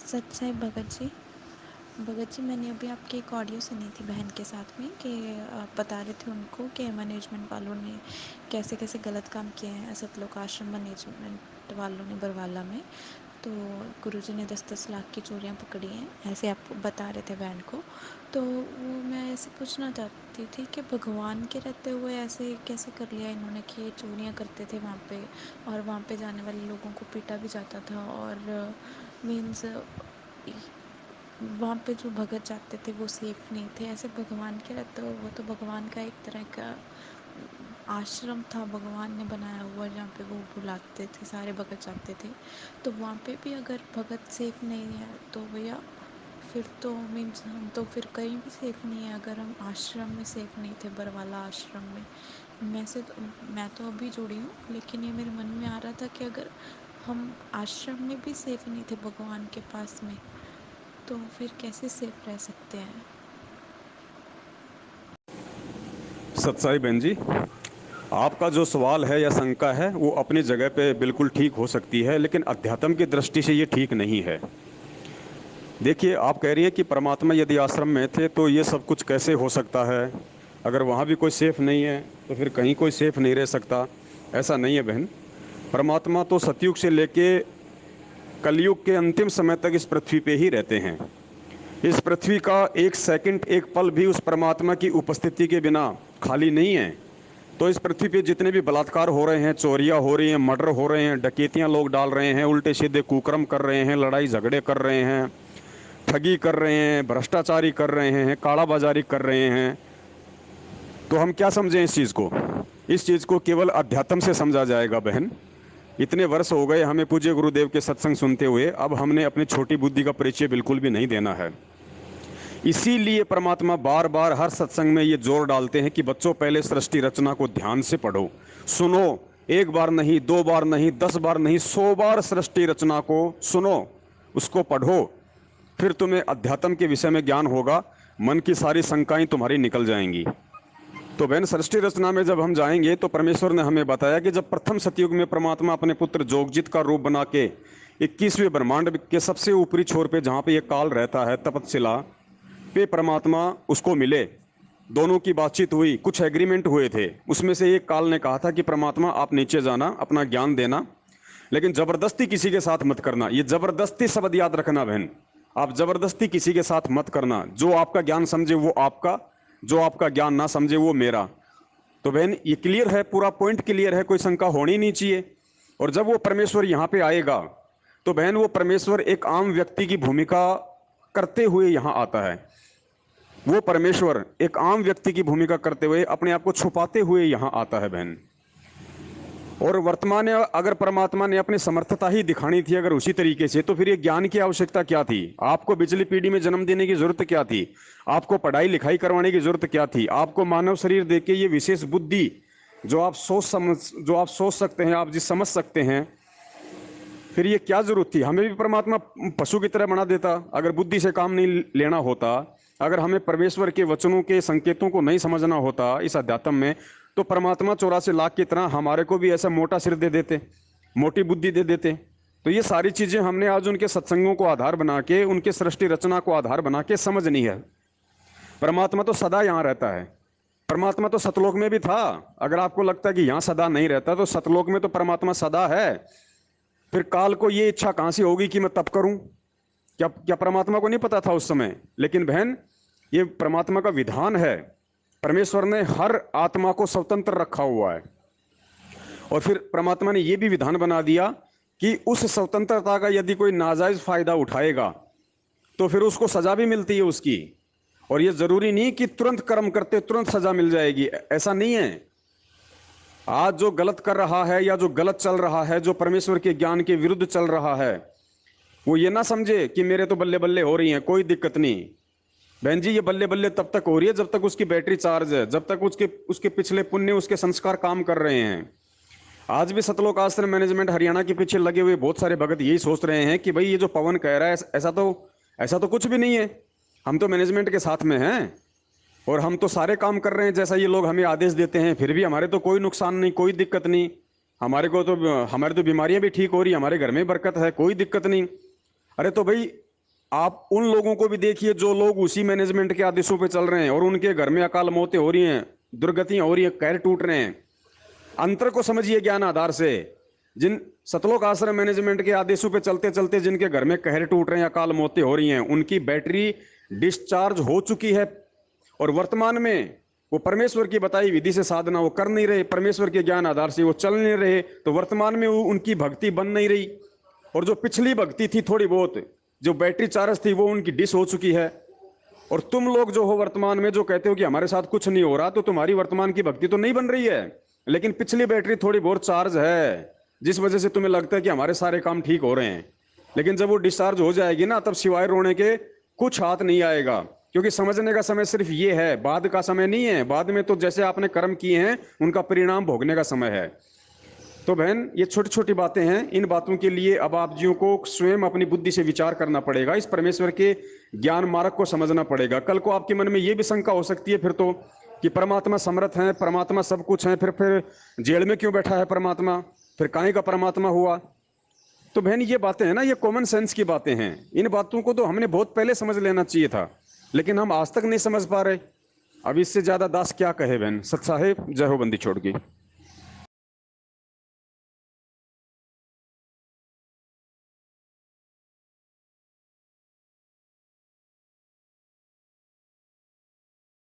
सच है भगत जी मैंने अभी आपकी एक ऑडियो सुनी थी बहन के साथ में कि आप बता रहे थे उनको कि मैनेजमेंट वालों ने कैसे कैसे गलत काम किए हैं सतलोक आश्रम मैनेजमेंट वालों ने बरवाला में। तो गुरुजी ने 10-10 लाख की चोरियां पकड़ी हैं, ऐसे आप बता रहे थे बहन को। तो वो मैं ऐसे पूछना चाहती थी कि भगवान के रहते हुए ऐसे कैसे कर लिया इन्होंने कि ये चोरियां करते थे वहाँ पे, और वहाँ पे जाने वाले लोगों को पीटा भी जाता था, और मीन्स वहाँ पे जो भगत जाते थे वो सेफ नहीं थे। ऐसे भगवान के रहते हो, वो तो भगवान का एक तरह का आश्रम था भगवान ने बनाया हुआ, जहाँ पे वो बुलाते थे, सारे भगत जाते थे। तो वहाँ पे भी अगर भगत सेफ नहीं है तो भैया फिर तो मीन्स हम तो फिर कहीं भी सेफ नहीं है। अगर हम आश्रम में सेफ नहीं थे, बरवाला आश्रम में, मैं तो अभी जुड़ी हूँ, लेकिन ये मेरे मन में आ रहा था कि अगर हम आश्रम में भी सेफ नहीं थे भगवान के पास में, तो फिर कैसे सेफ रह सकते हैं। सत्साई बहन जी, आपका जो सवाल है या शंका है वो अपनी जगह पे बिल्कुल ठीक हो सकती है, लेकिन अध्यात्म की दृष्टि से ये ठीक नहीं है। देखिए, आप कह रही हैं कि परमात्मा यदि आश्रम में थे तो ये सब कुछ कैसे हो सकता है। अगर वहाँ भी कोई सेफ नहीं है तो फिर कहीं कोई सेफ नहीं रह सकता। ऐसा नहीं है बहन। परमात्मा तो सतयुग से लेके कलयुग के अंतिम समय तक इस पृथ्वी पे ही रहते हैं। इस पृथ्वी का एक सेकंड, एक पल भी उस परमात्मा की उपस्थिति के बिना खाली नहीं है। तो इस पृथ्वी पे जितने भी बलात्कार हो रहे हैं, चोरियां हो रही हैं, मर्डर हो रहे हैं, डकैतियां लोग डाल रहे हैं, उल्टे सीधे कुकर्म कर रहे हैं, लड़ाई झगड़े कर रहे हैं, ठगी कर रहे हैं, भ्रष्टाचारी कर रहे हैं, काला बाजारी कर रहे हैं, तो हम क्या समझें इस चीज़ को। इस चीज़ को केवल अध्यात्म से समझा जाएगा बहन। इतने वर्ष हो गए हमें पूज्य गुरुदेव के सत्संग सुनते हुए, अब हमने अपनी छोटी बुद्धि का परिचय बिल्कुल भी नहीं देना है। इसीलिए परमात्मा बार बार हर सत्संग में ये जोर डालते हैं कि बच्चों, पहले सृष्टि रचना को ध्यान से पढ़ो, सुनो। एक बार नहीं, दो बार नहीं, 10 बार नहीं, 100 बार सृष्टि रचना को सुनो, उसको पढ़ो। फिर तुम्हें अध्यात्म के विषय में ज्ञान होगा, मन की सारी शंकाएं तुम्हारी निकल जाएंगी। तो बहन, सृष्टि रचना में जब हम जाएंगे तो परमेश्वर ने हमें बताया कि जब प्रथम सतयुग में परमात्मा अपने पुत्र जोगजित का रूप बना के 21वें ब्रह्मांड के सबसे ऊपरी छोर पे, जहाँ पे ये काल रहता है, तपतशिला पे परमात्मा उसको मिले। दोनों की बातचीत हुई, कुछ एग्रीमेंट हुए थे। उसमें से एक काल ने कहा था कि परमात्मा आप नीचे जाना, अपना ज्ञान देना, लेकिन जबरदस्ती किसी के साथ मत करना। ये जबरदस्ती शब्द याद रखना बहन। आप जबरदस्ती किसी के साथ मत करना। जो आपका ज्ञान समझे वो आपका, जो आपका ज्ञान ना समझे वो मेरा। तो बहन, ये क्लियर है, पूरा पॉइंट क्लियर है, कोई शंका होनी नहीं चाहिए। और जब वो परमेश्वर यहाँ पे आएगा तो बहन, वो परमेश्वर एक आम व्यक्ति की भूमिका करते हुए यहाँ आता है। वो परमेश्वर एक आम व्यक्ति की भूमिका करते हुए, अपने आप को छुपाते हुए यहाँ आता है बहन। और वर्तमान में अगर परमात्मा ने अपनी समर्थता ही दिखानी थी अगर उसी तरीके से, तो फिर ये ज्ञान की आवश्यकता क्या थी। आपको पिछली पीढ़ी में जन्म देने की जरूरत क्या थी। आपको पढ़ाई लिखाई करवाने की जरूरत क्या थी। आपको मानव शरीर देके ये विशेष बुद्धि, जो आप सोच सकते हैं, आप जिस समझ सकते हैं, फिर ये क्या जरूरत थी। हमें भी परमात्मा पशु की तरह बना देता अगर बुद्धि से काम नहीं लेना होता। अगर हमें परमेश्वर के वचनों के संकेतों को नहीं समझना होता इस अध्यात्म में, तो परमात्मा 84 लाख की तरह हमारे को भी ऐसा मोटा सिर दे देते, मोटी बुद्धि दे देते। तो ये सारी चीजें हमने आज उनके सत्संगों को आधार बना के, उनके सृष्टि रचना को आधार बना के समझनी है। परमात्मा तो सदा यहाँ रहता है। परमात्मा तो सतलोक में भी था। अगर आपको लगता है कि यहाँ सदा नहीं रहता, तो सतलोक में तो परमात्मा सदा है। फिर काल को ये इच्छा कहां से होगी कि मैं तप करूं। क्या क्या परमात्मा को नहीं पता था उस समय। लेकिन बहन, ये परमात्मा का विधान है। परमेश्वर ने हर आत्मा को स्वतंत्र रखा हुआ है, और फिर परमात्मा ने यह भी विधान बना दिया कि उस स्वतंत्रता का यदि कोई नाजायज फायदा उठाएगा तो फिर उसको सजा भी मिलती है उसकी। और यह जरूरी नहीं कि तुरंत कर्म करते तुरंत सजा मिल जाएगी, ऐसा नहीं है। आज जो गलत कर रहा है या जो गलत चल रहा है, जो परमेश्वर के ज्ञान के विरुद्ध चल रहा है, वो ये ना समझे कि मेरे तो बल्ले बल्ले हो रही हैं, कोई दिक्कत नहीं। बहन जी, ये बल्ले बल्ले तब तक हो रही है जब तक उसकी बैटरी चार्ज है, जब तक उसके उसके पिछले पुण्य, उसके संस्कार काम कर रहे हैं। आज भी सतलोक आश्रम मैनेजमेंट हरियाणा के पीछे लगे हुए बहुत सारे भगत यही सोच रहे हैं कि भाई ये जो पवन कह रहा है, ऐसा तो कुछ भी नहीं है। हम तो मैनेजमेंट के साथ में हैं और हम तो सारे काम कर रहे हैं जैसा ये लोग हमें आदेश देते हैं, फिर भी हमारे तो कोई नुकसान नहीं, कोई दिक्कत नहीं। हमारे तो बीमारियां भी ठीक हो रही, हमारे घर में बरकत है, कोई दिक्कत नहीं। अरे तो भाई, आप उन लोगों को भी देखिए जो लोग उसी मैनेजमेंट के आदेशों पे चल रहे हैं और उनके घर में अकाल मौतें हो रही हैं, दुर्गतियां हो रही हैं, कहर टूट रहे हैं। अंतर को समझिए ज्ञान आधार से। जिन सतलोक आश्रम मैनेजमेंट के आदेशों पे चलते चलते जिनके घर में कहर टूट रहे हैं, अकाल मौतें हो रही हैं, उनकी बैटरी डिस्चार्ज हो चुकी है और वर्तमान में वो परमेश्वर की बताई विधि से साधना वो कर नहीं रहे, परमेश्वर के ज्ञान आधार से वो चल नहीं रहे, तो वर्तमान में वो उनकी भक्ति बन नहीं रही। और जो पिछली भक्ति थी थोड़ी बहुत, जो बैटरी चार्ज थी, वो उनकी डिस हो चुकी है। और तुम लोग जो हो वर्तमान में जो कहते हो कि हमारे साथ कुछ नहीं हो रहा, तो तुम्हारी वर्तमान की भक्ति तो नहीं बन रही है, लेकिन पिछली बैटरी थोड़ी बहुत चार्ज है, जिस वजह से तुम्हें लगता है कि हमारे सारे काम ठीक हो रहे हैं। लेकिन जब वो डिस्चार्ज हो जाएगी ना, तब सिवाय रोने के कुछ हाथ नहीं आएगा। क्योंकि समझने का समय सिर्फ ये है, बाद का समय नहीं है। बाद में तो जैसे आपने कर्म किए हैं उनका परिणाम भोगने का समय है। तो बहन, ये छोटी छोटी बातें हैं। इन बातों के लिए अब आप जियों को स्वयं अपनी बुद्धि से विचार करना पड़ेगा, इस परमेश्वर के ज्ञान मार्ग को समझना पड़ेगा। कल को आपके मन में ये भी शंका हो सकती है फिर तो, कि परमात्मा समर्थ है, परमात्मा सब कुछ है, फिर जेल में क्यों बैठा है परमात्मा, फिर काहे का परमात्मा हुआ। तो बहन, ये बातें हैं ना, ये कॉमन सेंस की बातें हैं। इन बातों को तो हमने बहुत पहले समझ लेना चाहिए था, लेकिन हम आज तक नहीं समझ पा रहे। अब इससे ज्यादा दास क्या कहे बहन। सत साहेब, जय हो बंदी छोड़ की।